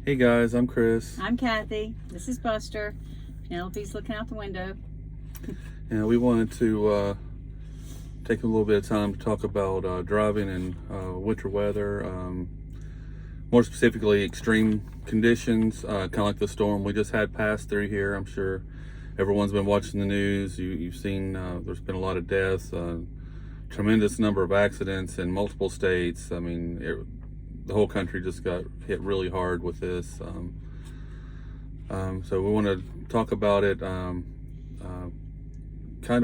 Hey guys, I'm Chris. I'm Kathy. This is Buster. Penelope's looking out the window. And we wanted to take a little bit of time to talk about driving in winter weather, more specifically extreme conditions, kind of like the storm we just had pass through here. I'm sure everyone's been watching the news. You've seen there's been a lot of deaths, tremendous number of accidents in multiple states. I mean, the whole country just got hit really hard with this. So we want to talk about it, kind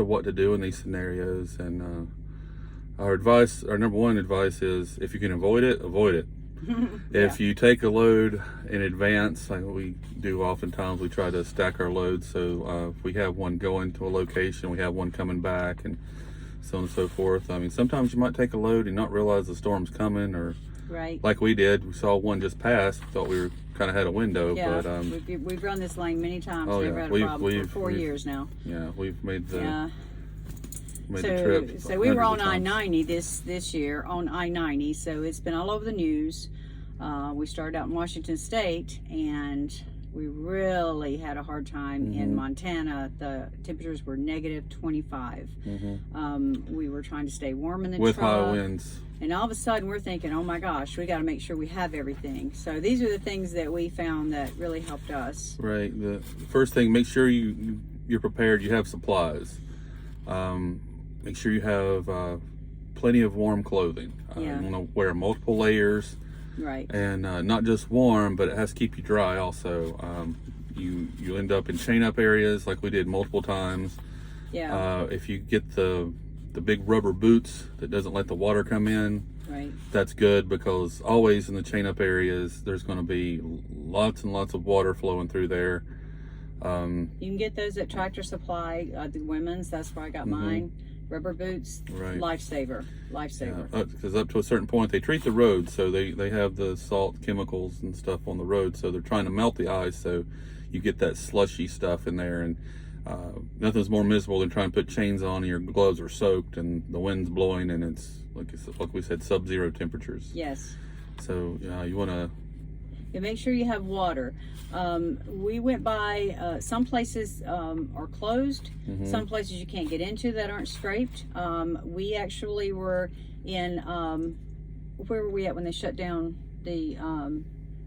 of what to do in these scenarios. And our number one advice is, if you can avoid it, avoid it. If you take a load in advance, like we do oftentimes, we try to stack our loads. So if we have one going to a location, we have one coming back, and so on and so forth. I mean, sometimes you might take a load and not realize the storm's coming, or Right. like we did, we saw one just pass, thought we were kind of had a window. Yeah, But we've run this lane many times. Oh, Never yeah. had a We've- problem for we've- 4 we've- years now. yeah, we've made the Yeah. made the trip. So we were on hundreds of times. I-90 this year, on I-90. So it's been all over the news. We started out in Washington State, and we really had a hard time in Montana. The temperatures were negative 25. We were trying to stay warm in the with truck. high winds. And all of a sudden we're thinking, oh my gosh, we got to make sure we have everything. So these are the things that we found that really helped us. Right. The first thing, make sure you're prepared. You have supplies. Make sure you have plenty of warm clothing. Yeah. You want to wear multiple layers, Right. and not just warm, but it has to keep you dry also. You end up in chain up areas like we did multiple times. Yeah. If you get the big rubber boots that doesn't let the water come in, Right. that's good, because always in the chain up areas there's going to be lots and lots of water flowing through there. You can get those at Tractor Supply, the women's. That's where I got mine. Rubber boots, Right. lifesaver. Because up to a certain point they treat the road, so they have the salt chemicals and stuff on the road, so they're trying to melt the ice, so you get that slushy stuff in there. And nothing's more miserable than trying to put chains on and your gloves are soaked and the wind's blowing, and it's like we said, sub-zero temperatures. Yes. So you want to And make sure you have water. We went by, some places are closed. Some places you can't get into that aren't scraped. We actually were in, where were we at when they shut down the,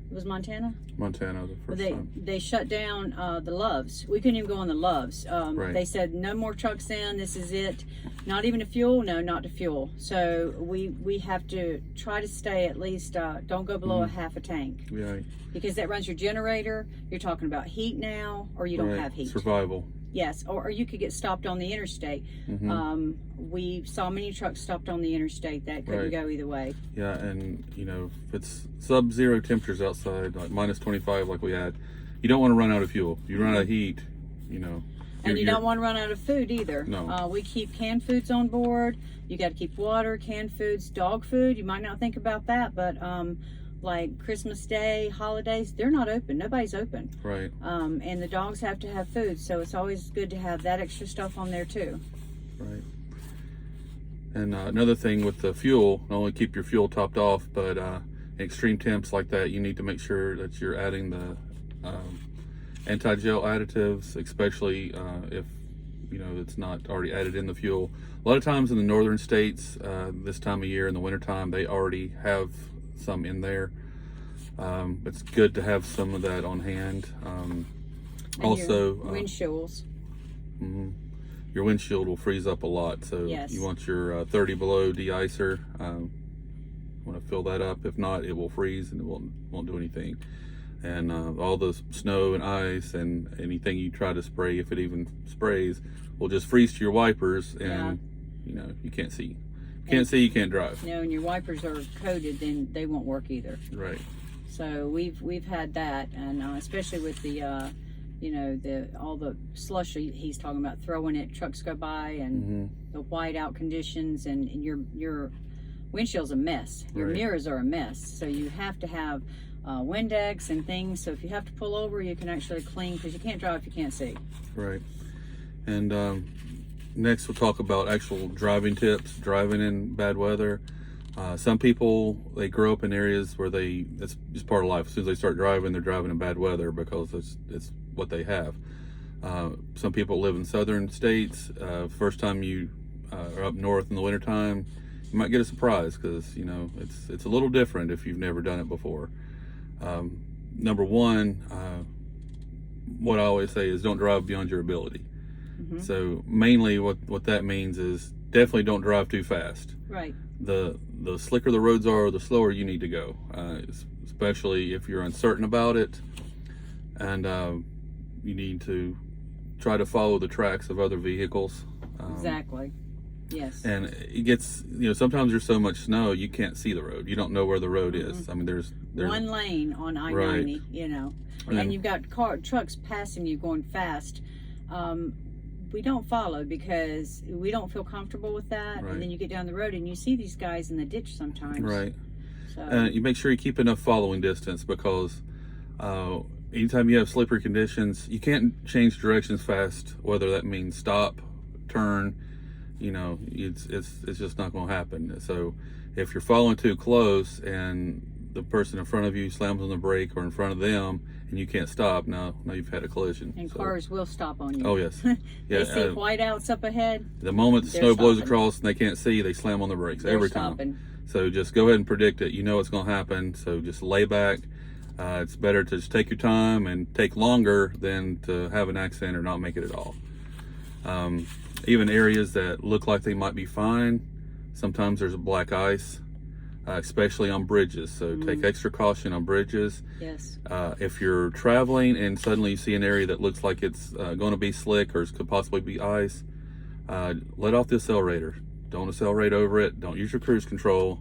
it was Montana? Montana the first time. They shut down the Loves. We couldn't even go on the Loves. Right. They said no more trucks in. This is it. Not even to fuel. No, not to fuel. So we have to try to stay at least. Don't go below a half a tank. Yeah. Because that runs your generator. You're talking about heat now, or you don't Right. have heat. Survival. Yes, or you could get stopped on the interstate. We saw many trucks stopped on the interstate that couldn't Right. go either way. Yeah, and if it's sub-zero temperatures outside, like minus 25 like we had, you don't want to run out of fuel. You run out of heat, And you don't want to run out of food either. No. We keep canned foods on board. You got to keep water, canned foods, dog food. You might not think about that, but like Christmas Day, holidays, they're not open. Nobody's open. Right. And the dogs have to have food, so it's always good to have that extra stuff on there too. Right. And another thing with the fuel, not only keep your fuel topped off, but in extreme temps like that, you need to make sure that you're adding the anti-gel additives, especially if it's not already added in the fuel. A lot of times in the northern states, this time of year in the wintertime, they already have some in there. It's good to have some of that on hand. And Also, your windshields. Your windshield will freeze up a lot, so Yes. you want your 30 below de-icer. Want to fill that up. If not, it will freeze and it won't do anything. And all the snow and ice and anything you try to spray, if it even sprays, will just freeze to your wipers, and you can't see. You can't drive. And your wipers are coated, then they won't work either. Right. So we've had that, and especially with the all the slush he's talking about, throwing it, trucks go by, and the whiteout conditions, and your windshield's a mess. Your Right. mirrors are a mess. So you have to have Windex and things. So if you have to pull over, you can actually clean, because you can't drive if you can't see. Right. And next we'll talk about actual driving tips, driving in bad weather. Some people, they grow up in areas where it's just part of life. As soon as they start driving, they're driving in bad weather because it's what they have. Some people live in southern states. First time you are up north in the wintertime, you might get a surprise because, you know, it's a little different if you've never done it before. Number one, what I always say is don't drive beyond your ability. So mainly what that means is definitely don't drive too fast. Right. The slicker the roads are, the slower you need to go, especially if you're uncertain about it, and you need to try to follow the tracks of other vehicles. Exactly. Yes. And it gets, you know, sometimes there's so much snow you can't see the road. You don't know where the road is. I mean, there's one lane on I-90, right. You know, and you've got trucks passing you going fast. We don't follow because we don't feel comfortable with that. Right. And then you get down the road and you see these guys in the ditch sometimes. Right. So You make sure you keep enough following distance because anytime you have slippery conditions, you can't change directions fast, whether that means stop, turn, you know, it's just not going to happen. So if you're following too close and the person in front of you slams on the brake or in front of them and you can't stop, now you've had a collision. And cars will stop on you. Oh yes. They see whiteouts up ahead. The moment the They're snow blows stopping. across and they can't see, they slam on the brakes every time. Stopping. So just go ahead and predict it. You know it's going to happen. So just lay back. It's better to just take your time and take longer than to have an accident or not make it at all. Even areas that look like they might be fine, sometimes there's a black ice, especially on bridges. So take extra caution on bridges. Yes. If you're traveling and suddenly you see an area that looks like it's going to be slick or could possibly be ice, let off the accelerator. Don't accelerate over it. Don't use your cruise control.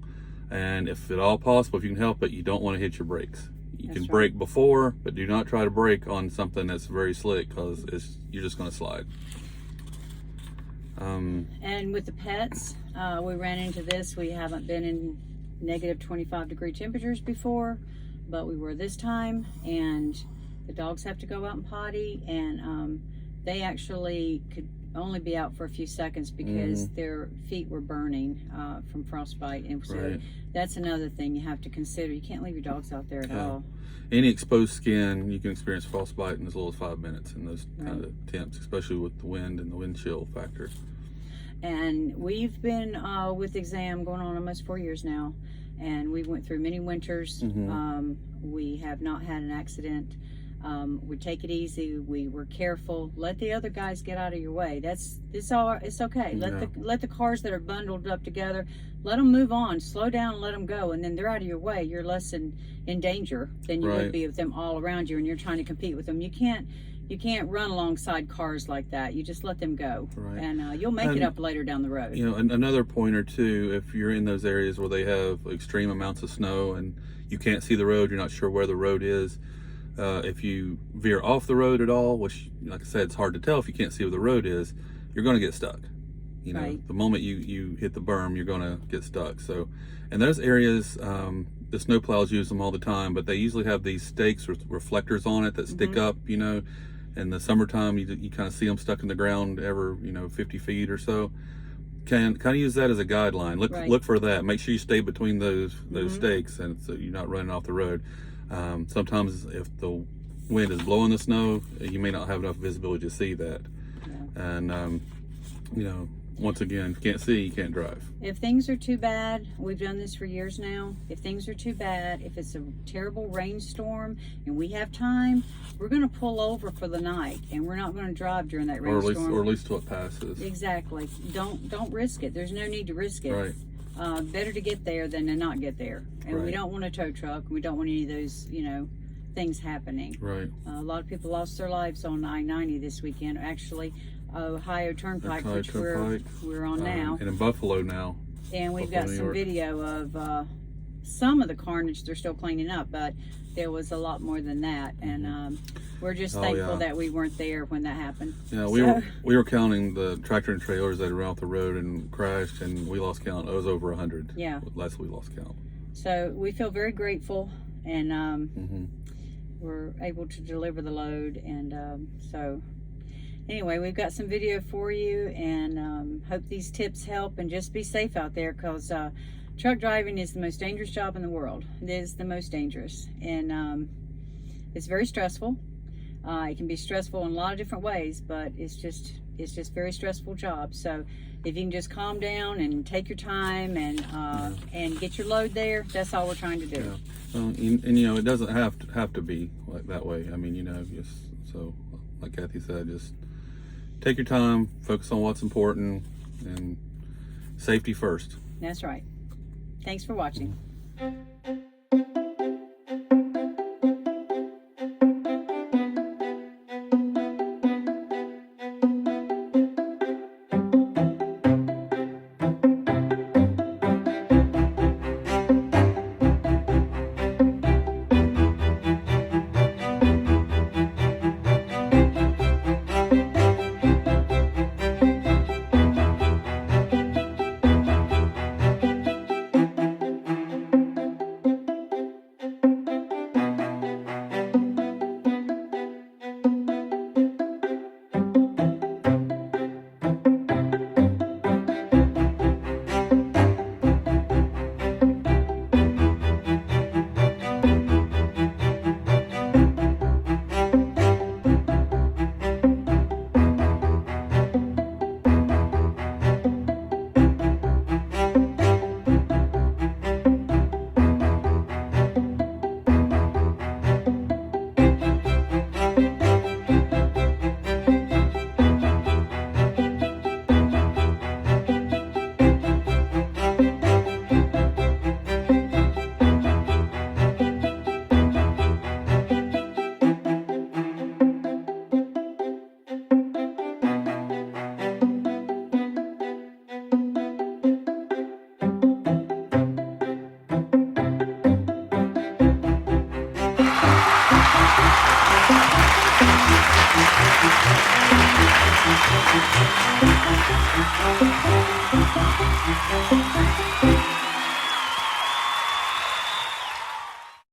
And if at all possible, if you can help it, you don't want to hit your brakes. You can brake before, but do not try to brake on something that's very slick because you're just going to slide. And with the pets, we ran into this. We haven't been in negative 25-degree temperatures before, but we were this time. And the dogs have to go out and potty, and they actually could only be out for a few seconds because their feet were burning from frostbite. And so that's another thing you have to consider. You can't leave your dogs out there at all. Any exposed skin, you can experience frostbite in as little as 5 minutes in those kind of temps, especially with the wind and the wind chill factor. And we've been with exam going on almost 4 years now, and we went through many winters. We have not had an accident. We take it easy. We were careful. Let the other guys get out of your way. It's okay. Let the cars that are bundled up together, let them move on. Slow down and let them go. And then they're out of your way. You're less in danger than you would be with them all around you, and you're trying to compete with them. You can't run alongside cars like that. You just let them go, and you'll make it up later down the road. You know, another pointer too, if you're in those areas where they have extreme amounts of snow and you can't see the road, you're not sure where the road is. If you veer off the road at all, which, like I said, it's hard to tell if you can't see where the road is, you're going to get stuck. You know, the moment you hit the berm, you're going to get stuck. So, in those areas, the snowplows use them all the time, but they usually have these stakes with reflectors on it that stick up, you know. In the summertime, you kind of see them stuck in the ground every, 50 feet or so. Can kind of use that as a guideline. Look for that. Make sure you stay between those stakes, and so you're not running off the road. Sometimes if the wind is blowing the snow, you may not have enough visibility to see that. And once again, if you can't see, you can't drive. If things are too bad, we've done this for years now. If things are too bad, if it's a terrible rainstorm and we have time, we're going to pull over for the night, and we're not going to drive during that rainstorm. Or at least till it passes. Exactly. Don't risk it. There's no need to risk it. Right. Better to get there than to not get there. And we don't want a tow truck. We don't want any of those, things happening. Right. A lot of people lost their lives on I-90 this weekend. Actually, Ohio Turnpike, which we're on now. And in Buffalo now. And we've got some video of some of the carnage they're still cleaning up, but there was a lot more than that. And we're just thankful that we weren't there when that happened. Yeah, we were counting the tractor and trailers that were off the road and crashed, and we lost count. It was over 100. Yeah. Last we lost count. So we feel very grateful, and we're able to deliver the load. And so anyway, we've got some video for you, and hope these tips help, and just be safe out there, because truck driving is the most dangerous job in the world. It is the most dangerous, and it's very stressful. It can be stressful in a lot of different ways, but it's just very stressful job. So if you can just calm down and take your time and get your load there, that's all we're trying to do. Yeah. And you know, it doesn't have to be like that way. I mean, you know, just so like Kathy said, just take your time, focus on what's important, and safety first. That's right. Thanks for watching.